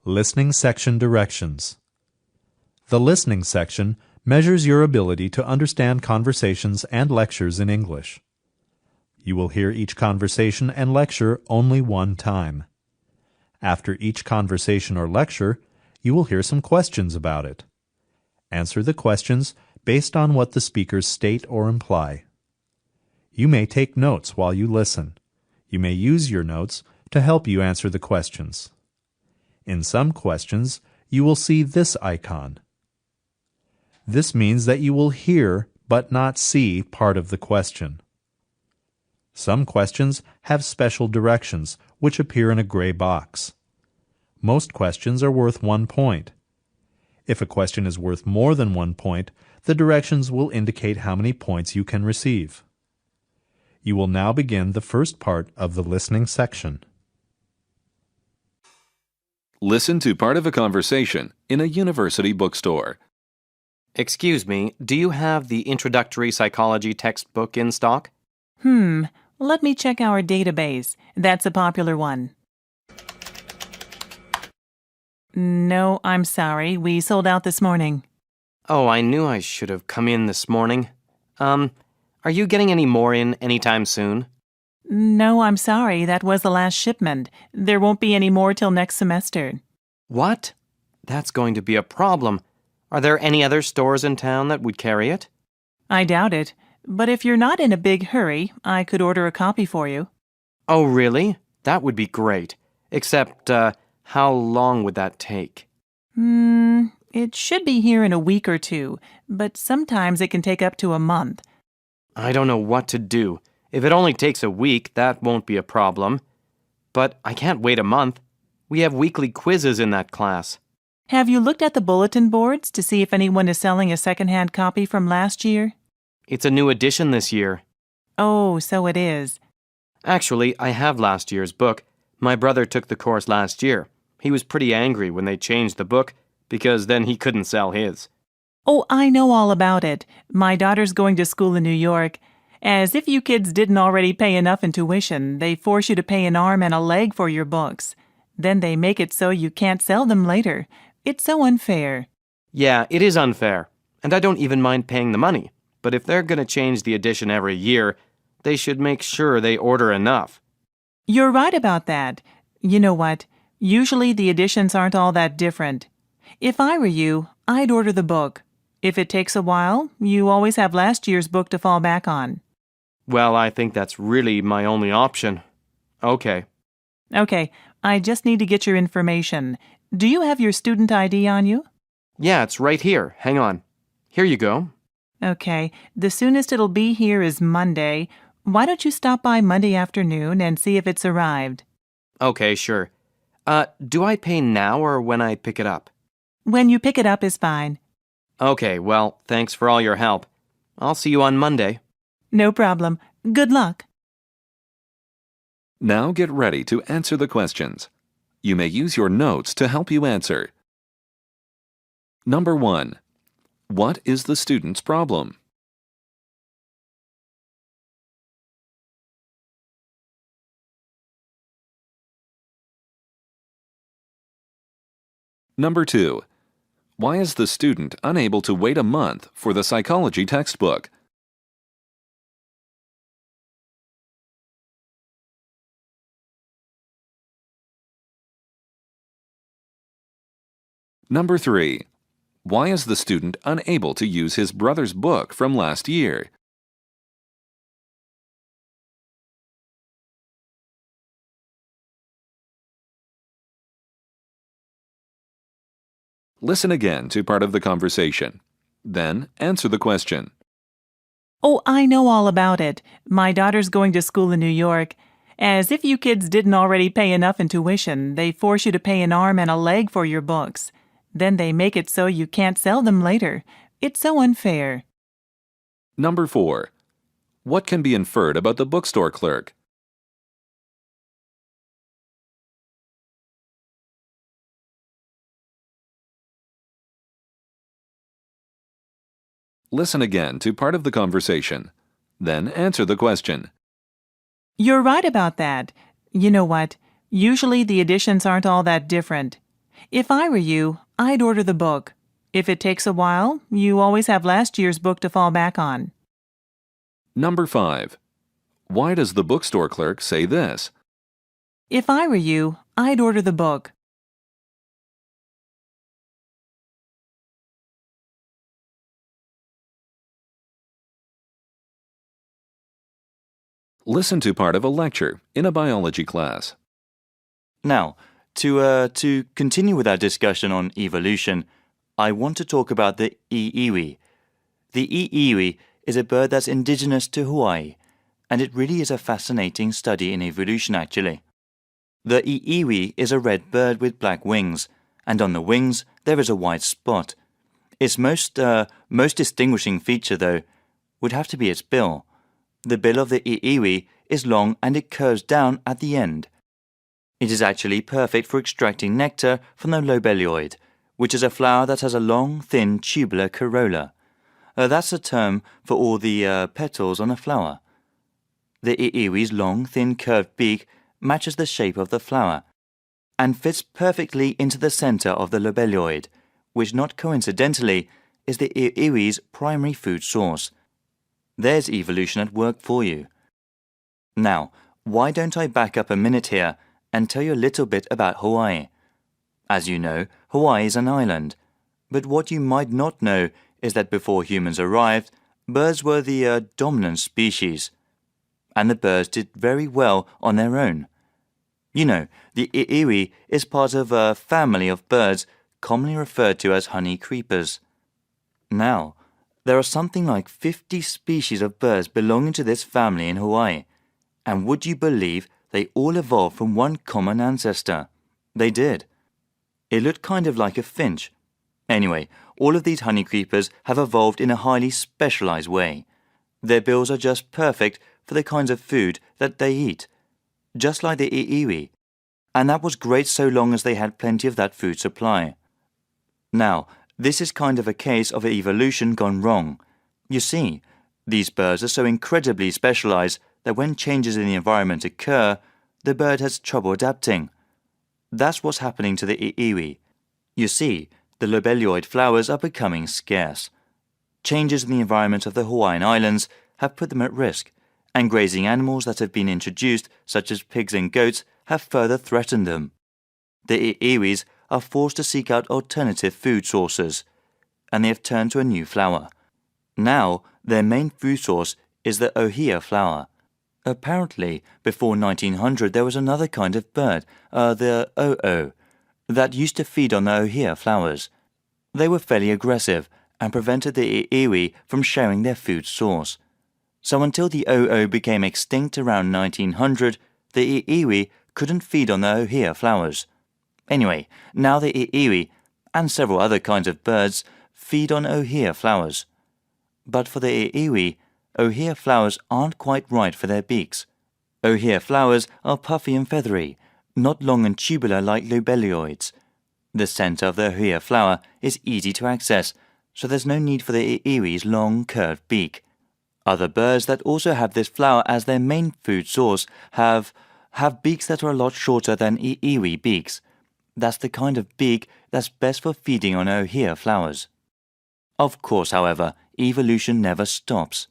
Listening Section Directions. The listening section measures your ability to understand conversations and lectures in English. You will hear each conversation and lecture only one time. After each conversation or lecture, you will hear some questions about it. Answer the questions based on what the speakers state or imply. You may take notes while you listen. You may use your notes to help you answer the questions. In some questions, you will see this icon. This means that you will hear but not see part of the question. Some questions have special directions, which appear in a gray box. Most questions are worth 1 point. If a question is worth more than 1 point, the directions will indicate how many points you can receive. You will now begin the first part of the listening section. Listen to part of a conversation in a university bookstore. Excuse me, do you have the introductory psychology textbook in stock? Let me check our database. That's a popular one. No, I'm sorry. We sold out this morning. Oh, I knew I should have come in this morning. Are you getting any more in anytime soon? No, I'm sorry. That was the last shipment. There won't be any more till next semester. What? That's going to be a problem. Are there any other stores in town that would carry it? I doubt it. But if you're not in a big hurry, I could order a copy for you. Oh, really? That would be great. Except, how long would that take? It should be here in a week or two, but sometimes it can take up to a month. I don't know what to do. If it only takes a week, that won't be a problem. But I can't wait a month. We have weekly quizzes in that class. Have you looked at the bulletin boards to see if anyone is selling a second-hand copy from last year? It's a new edition this year. Oh, so it is. Actually, I have last year's book. My brother took the course last year. He was pretty angry when they changed the book, because then he couldn't sell his. Oh, I know all about it. My daughter's going to school in New York. As if you kids didn't already pay enough in tuition, they force you to pay an arm and a leg for your books. Then they make it so you can't sell them later. It's so unfair. Yeah, it is unfair. And I don't even mind paying the money. But if they're going to change the edition every year, they should make sure they order enough. You're right about that. You know what? Usually the editions aren't all that different. If I were you, I'd order the book. If it takes a while, you always have last year's book to fall back on. Well, I think that's really my only option. Okay. Okay, I just need to get your information. Do you have your student ID on you? Yeah, it's right here. Hang on. Here you go. Okay, the soonest it'll be here is Monday. Why don't you stop by Monday afternoon and see if it's arrived? Okay, sure. Do I pay now or when I pick it up? When you pick it up is fine. Okay, well, thanks for all your help. I'll see you on Monday. No problem. Good luck. Now get ready to answer the questions. You may use your notes to help you answer. Number 1. What is the student's problem? Number 2. Why is the student unable to wait a month for the psychology textbook? Number 3. Why is the student unable to use his brother's book from last year? Listen again to part of the conversation. Then answer the question. Oh, I know all about it. My daughter's going to school in New York. As if you kids didn't already pay enough in tuition, they force you to pay an arm and a leg for your books. Then they make it so you can't sell them later. It's so unfair. Number 4. What can be inferred about the bookstore clerk? Listen again to part of the conversation. Then answer the question. You're right about that. You know what? Usually the editions aren't all that different. If I were you, I'd order the book. If it takes a while, you always have last year's book to fall back on. Number 5. Why does the bookstore clerk say this? If I were you, I'd order the book. Listen to part of a lecture in a biology class. Now, to continue with our discussion on evolution, I want to talk about the iiwi. The iiwi is a bird that's indigenous to Hawaii, and it really is a fascinating study in evolution actually. The iiwi is a red bird with black wings, and on the wings there is a white spot. Its most distinguishing feature, though, would have to be its bill. The bill of the iiwi is long and it curves down at the end. It is actually perfect for extracting nectar from the lobelioid, which is a flower that has a long, thin, tubular corolla. That's a term for all the petals on a flower. The iiwi's long, thin, curved beak matches the shape of the flower and fits perfectly into the center of the lobelioid, which not coincidentally is the iiwi's primary food source. There's evolution at work for you. Now, why don't I back up a minute here and tell you a little bit about Hawaii? As you know, Hawaii is an island, but what you might not know is that before humans arrived, birds were the dominant species, and the birds did very well on their own. You know, the iiwi is part of a family of birds commonly referred to as honey creepers. Now, there are something like 50 species of birds belonging to this family in Hawaii, and would you believe they all evolved from one common ancestor? They did. It looked kind of like a finch. Anyway, all of these honey creepers have evolved in a highly specialized way. Their bills are just perfect for the kinds of food that they eat, just like the iiwi, and that was great so long as they had plenty of that food supply. Now, this is kind of a case of evolution gone wrong. You see, these birds are so incredibly specialized that when changes in the environment occur, the bird has trouble adapting. That's what's happening to the iiwi. You see, the lobelioid flowers are becoming scarce. Changes in the environment of the Hawaiian Islands have put them at risk, and grazing animals that have been introduced, such as pigs and goats, have further threatened them. The iiwis are forced to seek out alternative food sources, and they have turned to a new flower. Now, their main food source is the ohia flower. Apparently, before 1900 there was another kind of bird, the o'o, that used to feed on the ohia flowers. They were fairly aggressive and prevented the iiwi from sharing their food source. So until the o'o became extinct around 1900, the iiwi couldn't feed on the ohia flowers. Anyway, now the iiwi, and several other kinds of birds, feed on ohia flowers. But for the iiwi, ohia flowers aren't quite right for their beaks. Ohia flowers are puffy and feathery, not long and tubular like lobelioids. The center of the ohia flower is easy to access, so there's no need for the iiwi's long, curved beak. Other birds that also have this flower as their main food source have beaks that are a lot shorter than iiwi beaks. That's the kind of beak that's best for feeding on ohia flowers. Of course, however, evolution never stops.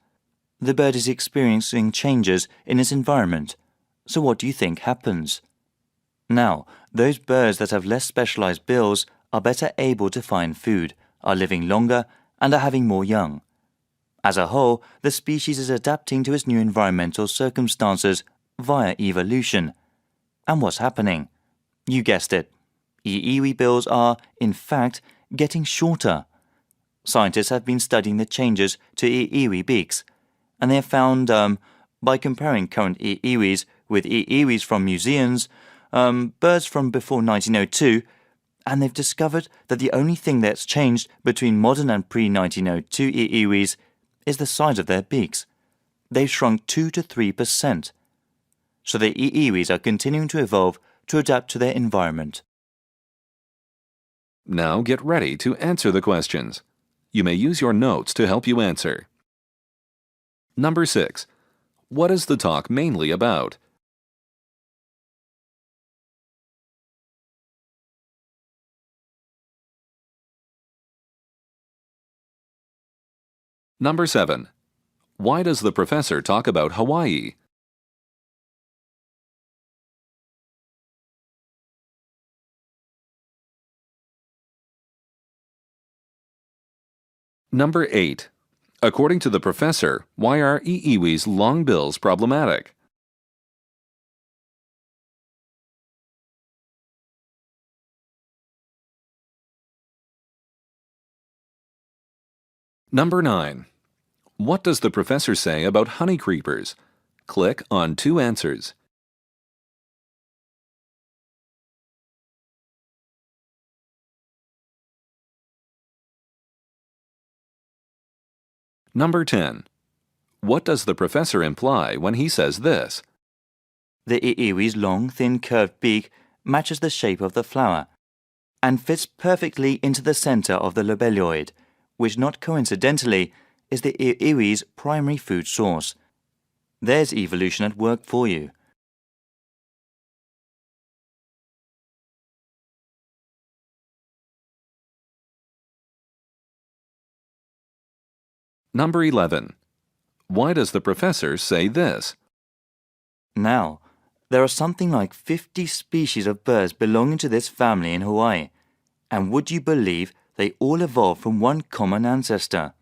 The bird is experiencing changes in its environment. So what do you think happens? Now, those birds that have less specialized bills are better able to find food, are living longer, and are having more young. As a whole, the species is adapting to its new environmental circumstances via evolution. And what's happening? You guessed it. Iiwi bills are, in fact, getting shorter. Scientists have been studying the changes to iiwi beaks, and they have found, by comparing current iiwis with iiwis from museums, birds from before 1902, and they've discovered that the only thing that's changed between modern and pre-1902 iiwis is the size of their beaks. They've shrunk 2 to 3%. So the iiwis are continuing to evolve to adapt to their environment. Now get ready to answer the questions. You may use your notes to help you answer. Number 6. What is the talk mainly about? Number 7. Why does the professor talk about Hawaii? Number 8. According to the professor, why are iiwi's long bills problematic? Number 9. What does the professor say about honey creepers? Click on 2 answers. Number 10. What does the professor imply when he says this? The iiwi's long, thin, curved beak matches the shape of the flower and fits perfectly into the center of the lobelioid, which not coincidentally is the iiwi's primary food source. There's evolution at work for you. Number 11. Why does the professor say this? Now, there are something like 50 species of birds belonging to this family in Hawaii, and would you believe they all evolved from one common ancestor?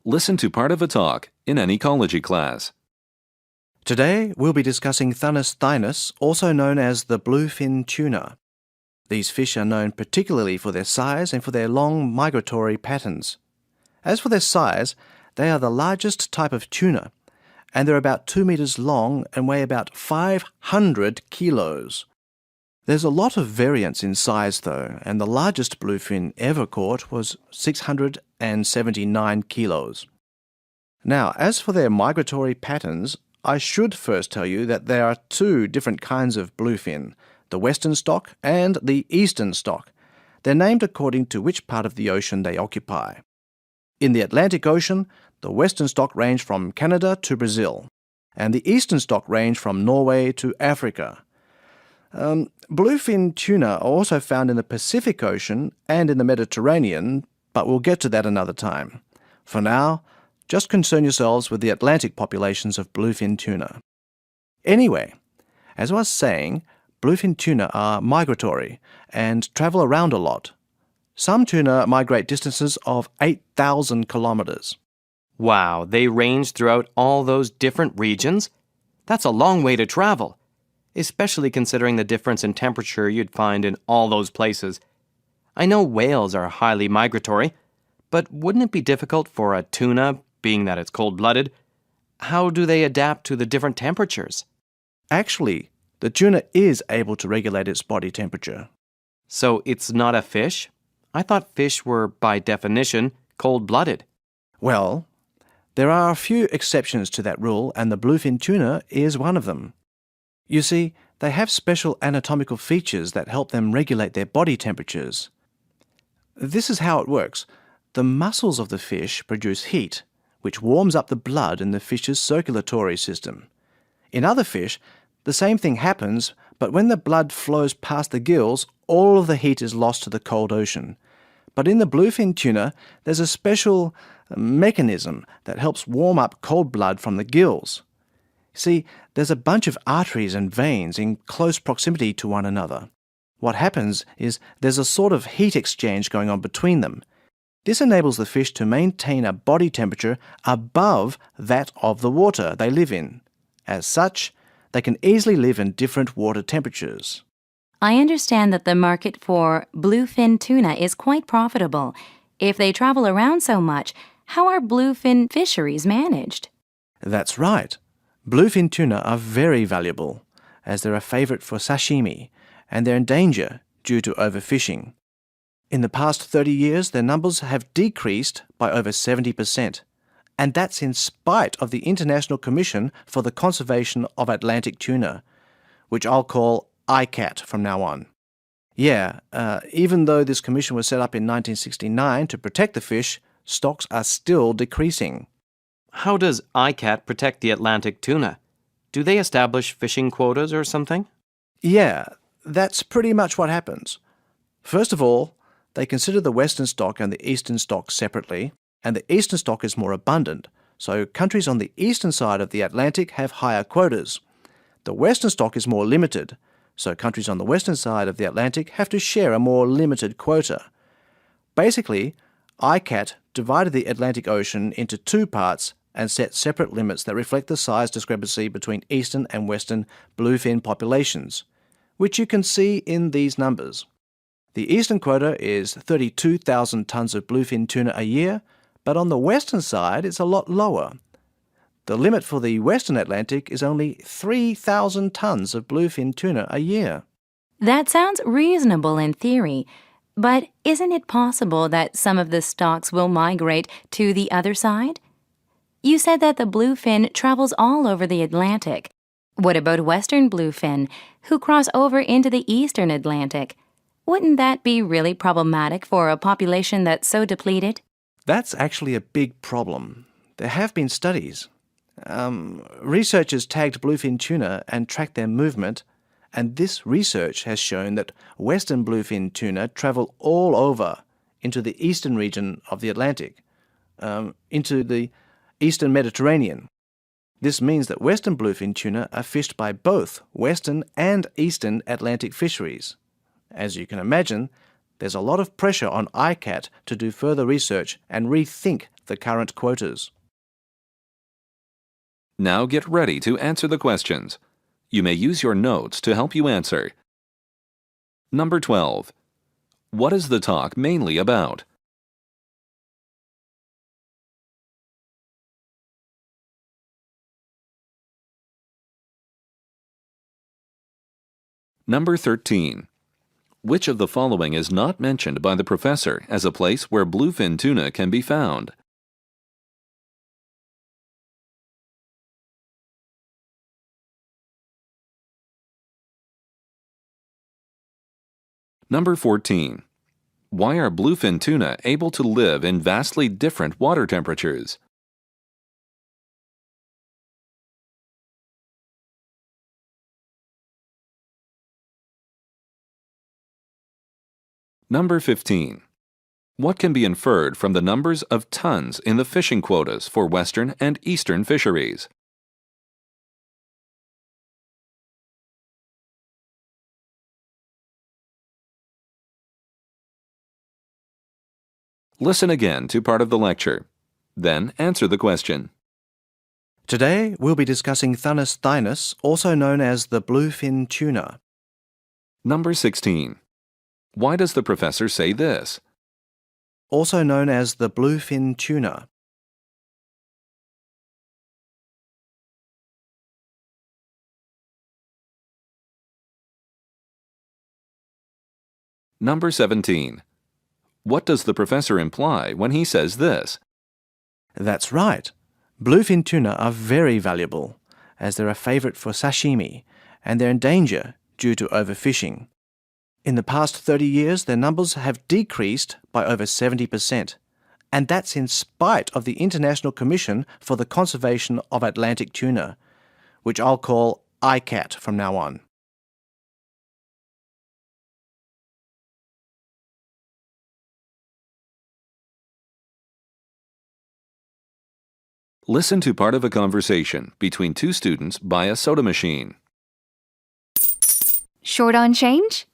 Listen to part of a talk in an ecology class. Today, we'll be discussing Thanus thynus, also known as the bluefin tuna. These fish are known particularly for their size and for their long migratory patterns. As for their size, they are the largest type of tuna, and they're about 2 meters long and weigh about 500 kilos. There's a lot of variance in size though, and the largest bluefin ever caught was 679 kilos. Now, as for their migratory patterns, I should first tell you that there are 2 different kinds of bluefin, the western stock and the eastern stock. They're named according to which part of the ocean they occupy. In the Atlantic Ocean, the western stock range from Canada to Brazil, and the eastern stock range from Norway to Africa. Bluefin tuna are also found in the Pacific Ocean and in the Mediterranean, but we'll get to that another time. For now, just concern yourselves with the Atlantic populations of bluefin tuna. Anyway, as I was saying, bluefin tuna are migratory and travel around a lot. Some tuna migrate distances of 8,000 kilometers. Wow, they range throughout all those different regions? That's a long way to travel, especially considering the difference in temperature you'd find in all those places. I know whales are highly migratory, but wouldn't it be difficult for a tuna, being that it's cold-blooded? How do they adapt to the different temperatures? Actually, the tuna is able to regulate its body temperature. So it's not a fish? I thought fish were, by definition, cold-blooded. Well, there are a few exceptions to that rule, and the bluefin tuna is one of them. You see, they have special anatomical features that help them regulate their body temperatures. This is how it works. The muscles of the fish produce heat, which warms up the blood in the fish's circulatory system. In other fish, the same thing happens, but when the blood flows past the gills, all of the heat is lost to the cold ocean. But in the bluefin tuna, there's a special mechanism that helps warm up cold blood from the gills. See, there's a bunch of arteries and veins in close proximity to one another. What happens is there's a sort of heat exchange going on between them. This enables the fish to maintain a body temperature above that of the water they live in. As such, they can easily live in different water temperatures. I understand that the market for bluefin tuna is quite profitable. If they travel around so much, how are bluefin fisheries managed? That's right. Bluefin tuna are very valuable, as they're a favorite for sashimi, and they're in danger due to overfishing. In the past 30 years, their numbers have decreased by over 70%, and that's in spite of the International Commission for the Conservation of Atlantic Tuna, which I'll call ICAT from now on. Yeah, even though this commission was set up in 1969 to protect the fish, stocks are still decreasing. How does ICAT protect the Atlantic tuna? Do they establish fishing quotas or something? Yeah, that's pretty much what happens. First of all, they consider the western stock and the eastern stock separately, and the eastern stock is more abundant, so countries on the eastern side of the Atlantic have higher quotas. The western stock is more limited, so countries on the western side of the Atlantic have to share a more limited quota. Basically, ICCAT divided the Atlantic Ocean into two parts and set separate limits that reflect the size discrepancy between eastern and western bluefin populations, which you can see in these numbers. The eastern quota is 32,000 tonnes of bluefin tuna a year, but on the western side it's a lot lower. The limit for the western Atlantic is only 3,000 tonnes of bluefin tuna a year. That sounds reasonable in theory, but isn't it possible that some of the stocks will migrate to the other side? You said that the bluefin travels all over the Atlantic. What about western bluefin, who cross over into the eastern Atlantic? Wouldn't that be really problematic for a population that's so depleted? That's actually a big problem. There have been studies. Researchers tagged bluefin tuna and tracked their movement, and this research has shown that western bluefin tuna travel all over into the eastern region of the Atlantic, into the eastern Mediterranean. This means that western bluefin tuna are fished by both western and eastern Atlantic fisheries. As you can imagine, there's a lot of pressure on ICCAT to do further research and rethink the current quotas. Now get ready to answer the questions. You may use your notes to help you answer. Number 12. What is the talk mainly about? Number 13. Which of the following is not mentioned by the professor as a place where bluefin tuna can be found? Number 14. Why are bluefin tuna able to live in vastly different water temperatures? Number 15. What can be inferred from the numbers of tons in the fishing quotas for western and eastern fisheries? Listen again to part of the lecture. Then answer the question. Today we'll be discussing Thunus thynus, also known as the bluefin tuna. Number 16. Why does the professor say this? Also known as the bluefin tuna. Number 17. What does the professor imply when he says this? That's right. Bluefin tuna are very valuable, as they're a favourite for sashimi, and they're in danger due to overfishing. In the past 30 years, their numbers have decreased by over 70%, and that's in spite of the International Commission for the Conservation of Atlantic Tuna, which I'll call ICCAT from now on. Listen to part of a conversation between two students by a soda machine. Short on change?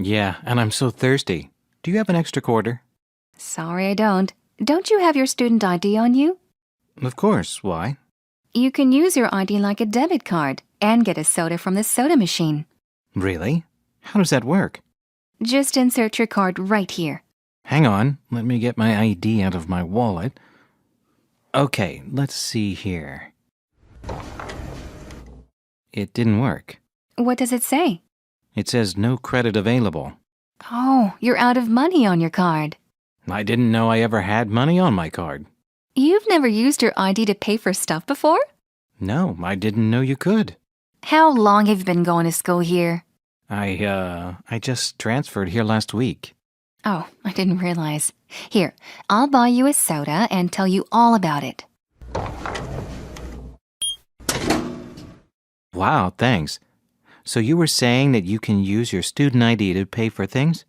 Yeah, and I'm so thirsty. Do you have an extra quarter? Sorry, I don't. Don't you have your student ID on you? Of course. Why? You can use your ID like a debit card and get a soda from the soda machine. Really? How does that work? Just insert your card right here. Hang on. Let me get my ID out of my wallet. Okay, let's see here. It didn't work. What does it say? It says no credit available. Oh, you're out of money on your card. I didn't know I ever had money on my card. You've never used your ID to pay for stuff before? No, I didn't know you could. How long have you been going to school here? I just transferred here last week. Oh, I didn't realize. Here, I'll buy you a soda and tell you all about it. Wow, thanks. So you were saying that you can use your student ID to pay for things?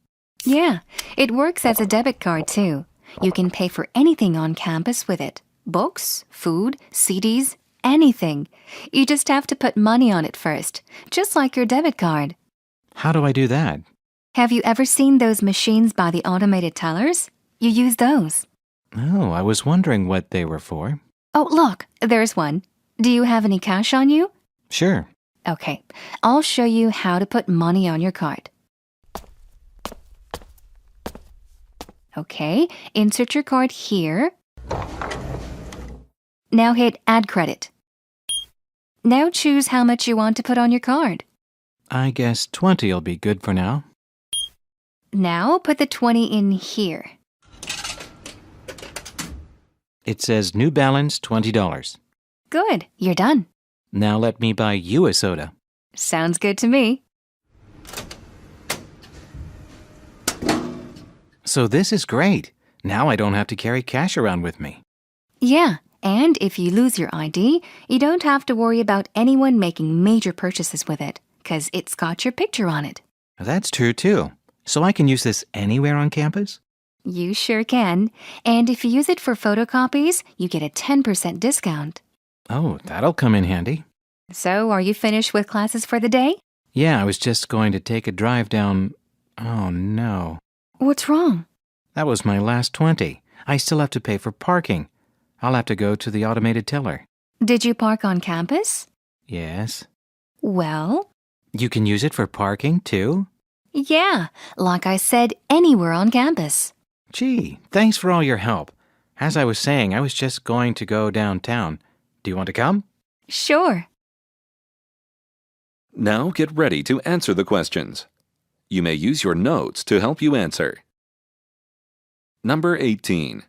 Yeah, it works as a debit card too. You can pay for anything on campus with it. Books, food, CDs, anything. You just have to put money on it first, just like your debit card. How do I do that? Have you ever seen those machines by the automated tellers? You use those. Oh, I was wondering what they were for. Oh, look, there's one. Do you have any cash on you? Sure. Okay, I'll show you how to put money on your card. Okay, insert your card here. Now hit Add Credit. Now choose how much you want to put on your card. I guess 20'll be good for now. Now put the 20 in here. It says New Balance $20. Good, you're done. Now let me buy you a soda. Sounds good to me. So this is great. Now I don't have to carry cash around with me. Yeah, and if you lose your ID, you don't have to worry about anyone making major purchases with it, because it's got your picture on it. That's true too. So I can use this anywhere on campus? You sure can. And if you use it for photocopies, you get a 10% discount. Oh, that'll come in handy. So, are you finished with classes for the day? Yeah, I was just going to take a drive down. Oh, no. What's wrong? That was my last 20. I still have to pay for parking. I'll have to go to the automated teller. Did you park on campus? Yes. Well? You can use it for parking, too? Yeah, like I said, anywhere on campus. Gee, thanks for all your help. As I was saying, I was just going to go downtown. Do you want to come? Sure. Now get ready to answer the questions. You may use your notes to help you answer. Number 18.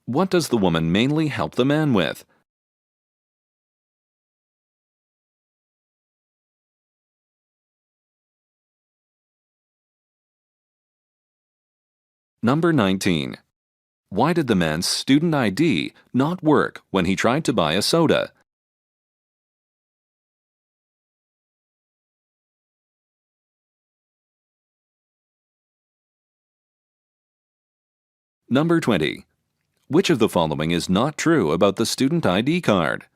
What does the woman mainly help the man with? Number 19. Why did the man's student ID not work when he tried to buy a soda? Number 20. Which of the following is not true about the student ID card?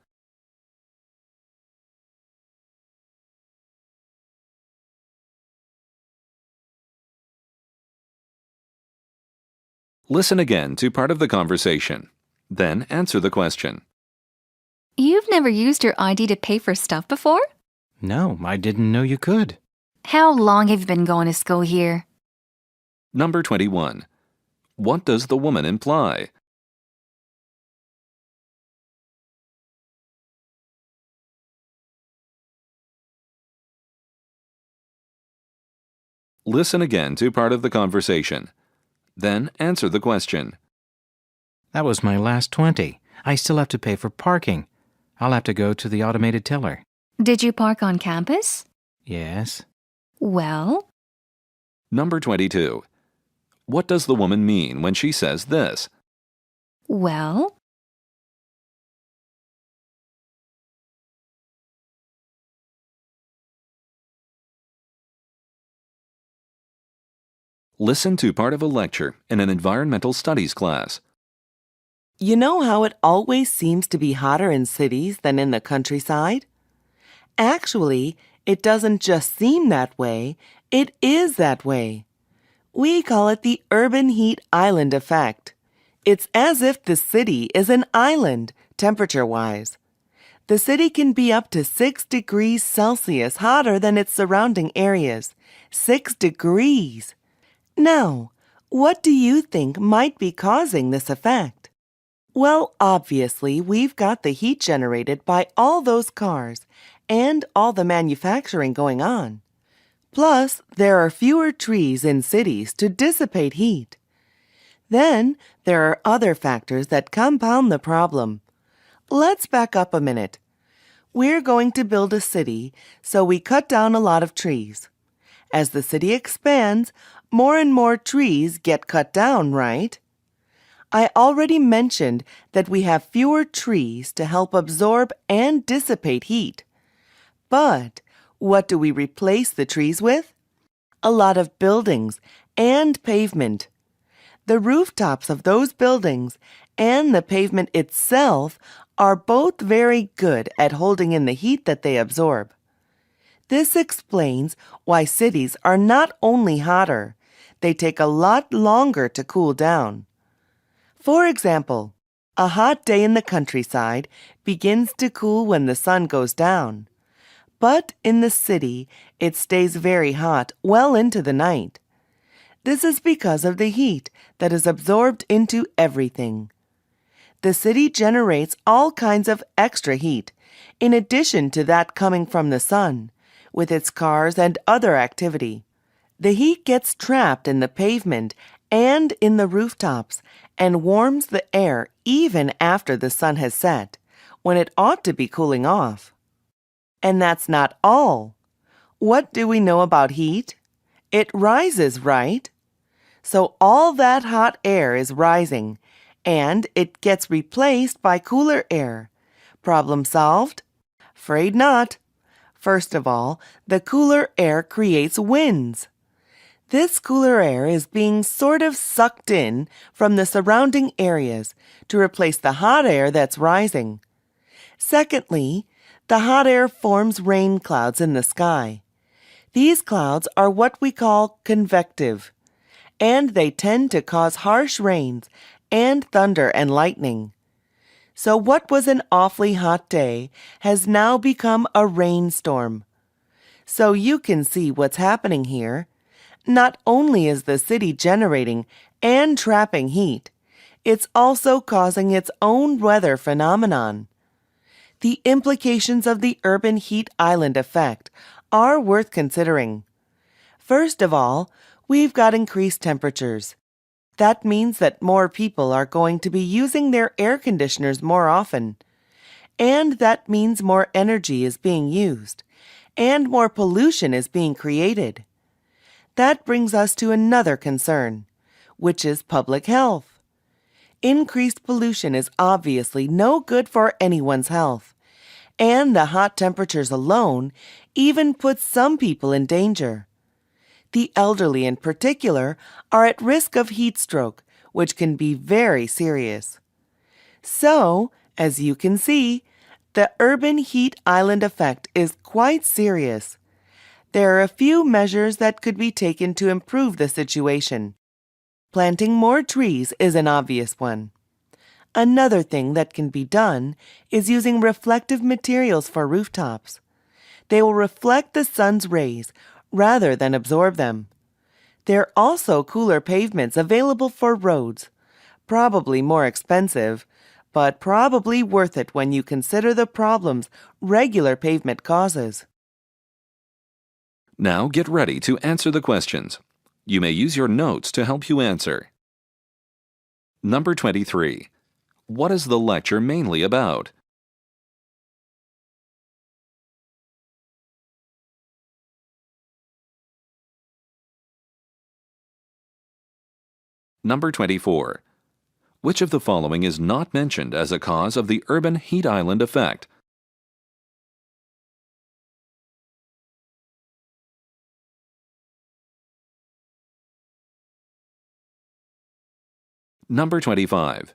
Listen again to part of the conversation. Then answer the question. You've never used your ID to pay for stuff before? No, I didn't know you could. How long have you been going to school here? Number 21. What does the woman imply? Listen again to part of the conversation. Then answer the question. That was my last 20. I still have to pay for parking. I'll have to go to the automated teller. Did you park on campus? Yes. Well? Number 22. What does the woman mean when she says this? Well? Listen to part of a lecture in an environmental studies class. You know how it always seems to be hotter in cities than in the countryside? Actually, it doesn't just seem that way, it is that way. We call it the urban heat island effect. It's as if the city is an island, temperature-wise. The city can be up to 6 degrees Celsius hotter than its surrounding areas. 6 degrees! Now, what do you think might be causing this effect? Well, obviously, we've got the heat generated by all those cars and all the manufacturing going on. Plus, there are fewer trees in cities to dissipate heat. Then, there are other factors that compound the problem. Let's back up a minute. We're going to build a city, so we cut down a lot of trees. As the city expands, more and more trees get cut down, right? I already mentioned that we have fewer trees to help absorb and dissipate heat. But what do we replace the trees with? A lot of buildings and pavement. The rooftops of those buildings and the pavement itself are both very good at holding in the heat that they absorb. This explains why cities are not only hotter, they take a lot longer to cool down. For example, a hot day in the countryside begins to cool when the sun goes down. But in the city, it stays very hot well into the night. This is because of the heat that is absorbed into everything. The city generates all kinds of extra heat, in addition to that coming from the sun, with its cars and other activity. The heat gets trapped in the pavement and in the rooftops and warms the air even after the sun has set, when it ought to be cooling off. And that's not all. What do we know about heat? It rises, right? So all that hot air is rising, and it gets replaced by cooler air. Problem solved? 'Fraid not. First of all, the cooler air creates winds. This cooler air is being sort of sucked in from the surrounding areas to replace the hot air that's rising. Secondly, the hot air forms rain clouds in the sky. These clouds are what we call convective, and they tend to cause harsh rains and thunder and lightning. So what was an awfully hot day has now become a rainstorm. So you can see what's happening here. Not only is the city generating and trapping heat, it's also causing its own weather phenomenon. The implications of the urban heat island effect are worth considering. First of all, we've got increased temperatures. That means that more people are going to be using their air conditioners more often. And that means more energy is being used, and more pollution is being created. That brings us to another concern, which is public health. Increased pollution is obviously no good for anyone's health, and the hot temperatures alone even put some people in danger. The elderly in particular are at risk of heat stroke, which can be very serious. So, as you can see, the urban heat island effect is quite serious. There are a few measures that could be taken to improve the situation. Planting more trees is an obvious one. Another thing that can be done is using reflective materials for rooftops. They will reflect the sun's rays rather than absorb them. There are also cooler pavements available for roads. Probably more expensive, but probably worth it when you consider the problems regular pavement causes. Now get ready to answer the questions. You may use your notes to help you answer. Number 23. What is the lecture mainly about? Number 24. Which of the following is not mentioned as a cause of the urban heat island effect? Number 25.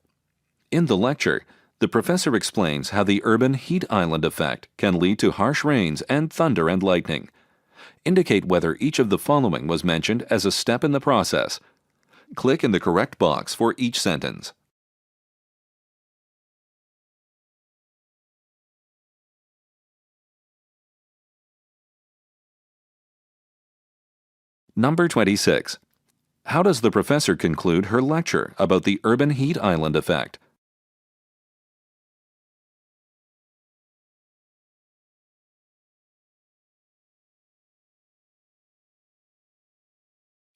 In the lecture, the professor explains how the urban heat island effect can lead to harsh rains and thunder and lightning. Indicate whether each of the following was mentioned as a step in the process. Click in the correct box for each sentence. Number 26. How does the professor conclude her lecture about the urban heat island effect?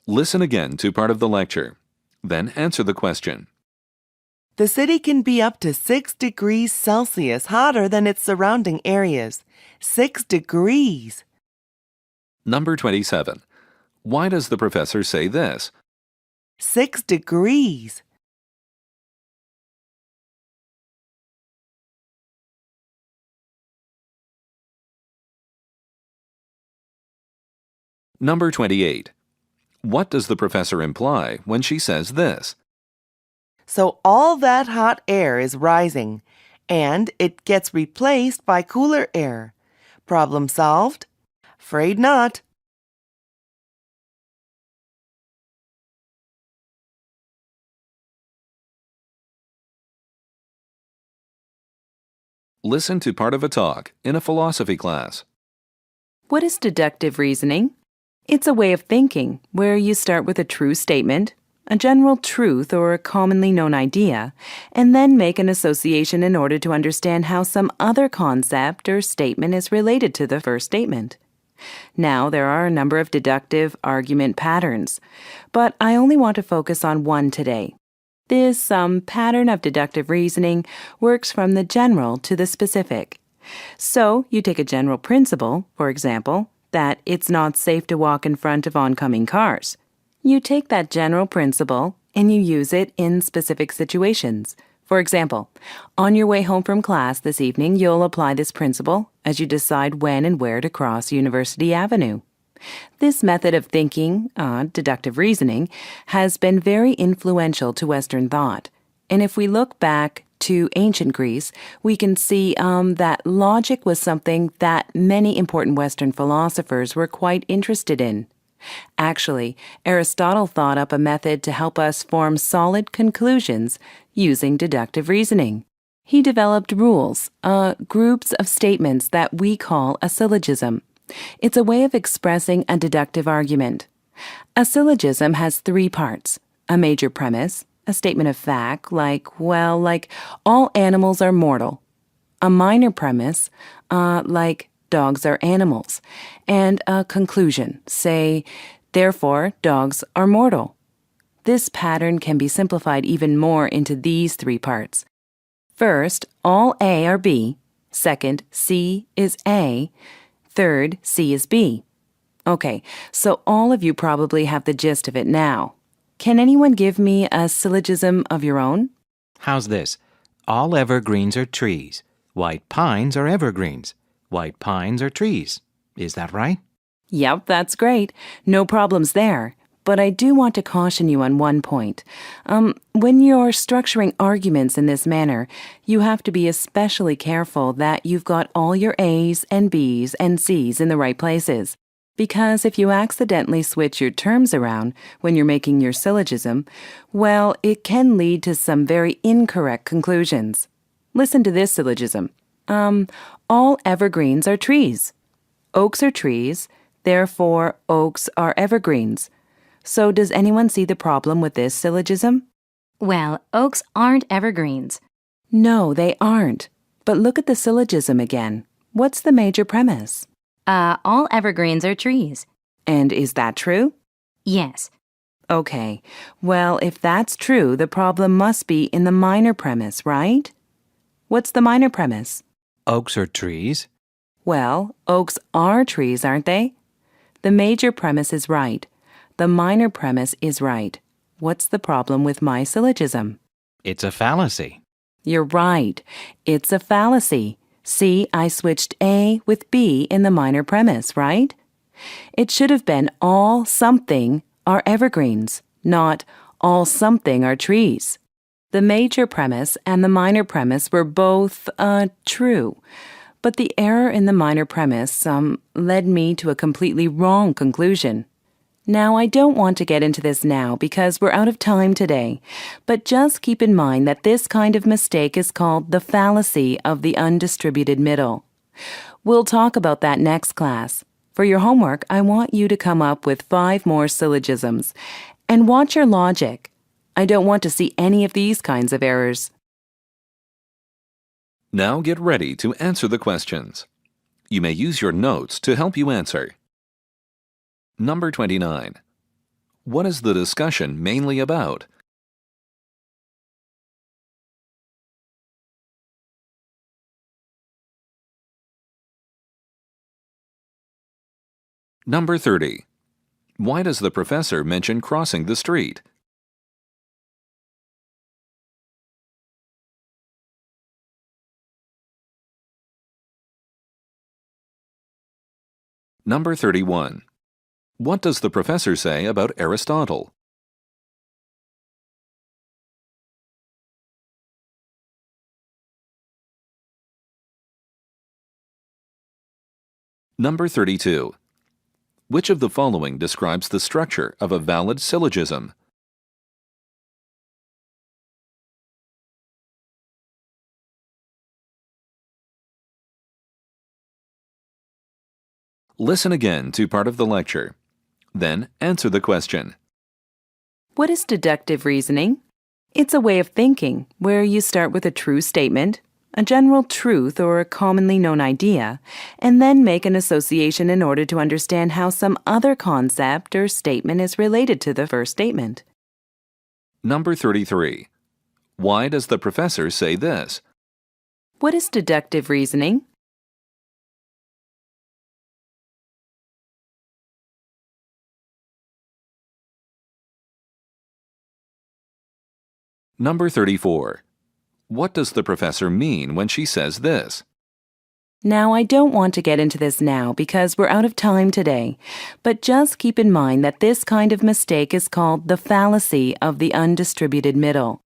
Listen again to part of the lecture. Then answer the question. The city can be up to 6 degrees Celsius hotter than its surrounding areas. 6 degrees! Number 27. Why does the professor say this? 6 degrees! Number 28. What does the professor imply when she says this? So all that hot air is rising, and it gets replaced by cooler air. Problem solved? Afraid not. Listen to part of a talk in a philosophy class. What is deductive reasoning? It's a way of thinking where you start with a true statement, a general truth or a commonly known idea, and then make an association in order to understand how some other concept or statement is related to the first statement. Now, there are a number of deductive argument patterns, but I only want to focus on one today. This pattern of deductive reasoning works from the general to the specific. So, you take a general principle, for example, that it's not safe to walk in front of oncoming cars. You take that general principle and you use it in specific situations. For example, on your way home from class this evening, you'll apply this principle as you decide when and where to cross University Avenue. This method of thinking, deductive reasoning, has been very influential to Western thought. And if we look back to ancient Greece, we can see that logic was something that many important Western philosophers were quite interested in. Actually, Aristotle thought up a method to help us form solid conclusions using deductive reasoning. He developed rules, groups of statements that we call a syllogism. It's a way of expressing a deductive argument. A syllogism has three parts: a major premise, a statement of fact, like all animals are mortal; a minor premise, like dogs are animals; and a conclusion, say, therefore dogs are mortal. This pattern can be simplified even more into these three parts. First, all A are B. Second, C is A. Third, C is B. Okay, so all of you probably have the gist of it now. Can anyone give me a syllogism of your own? How's this? All evergreens are trees. White pines are evergreens. White pines are trees. Is that right? Yep, that's great. No problems there. But I do want to caution you on one point. When you're structuring arguments in this manner, you have to be especially careful that you've got all your A's and B's and C's in the right places. Because if you accidentally switch your terms around when you're making your syllogism, well, it can lead to some very incorrect conclusions. Listen to this syllogism. All evergreens are trees. Oaks are trees, therefore oaks are evergreens. So does anyone see the problem with this syllogism? Well, oaks aren't evergreens. No, they aren't. But look at the syllogism again. What's the major premise? All evergreens are trees. And is that true? Yes. Okay. Well, if that's true, the problem must be in the minor premise, right? What's the minor premise? Oaks are trees. Well, oaks are trees, aren't they? The major premise is right. The minor premise is right. What's the problem with my syllogism? It's a fallacy. You're right. It's a fallacy. See, I switched A with B in the minor premise, right? It should have been all something are evergreens, not all something are trees. The major premise and the minor premise were both, true. But the error in the minor premise, led me to a completely wrong conclusion. Now, I don't want to get into this now because we're out of time today, but just keep in mind that this kind of mistake is called the fallacy of the undistributed middle. We'll talk about that next class. For your homework, I want you to come up with 5 more syllogisms. And watch your logic. I don't want to see any of these kinds of errors. Now get ready to answer the questions. You may use your notes to help you answer. Number 29. What is the discussion mainly about? Number 30. Why does the professor mention crossing the street? Number 31. What does the professor say about Aristotle? Number 32. Which of the following describes the structure of a valid syllogism? Listen again to part of the lecture. Then answer the question. What is deductive reasoning? It's a way of thinking where you start with a true statement, a general truth or a commonly known idea, and then make an association in order to understand how some other concept or statement is related to the first statement. Number 33. Why does the professor say this? What is deductive reasoning? Number 34. What does the professor mean when she says this? Now, I don't want to get into this now because we're out of time today, but just keep in mind that this kind of mistake is called the fallacy of the undistributed middle.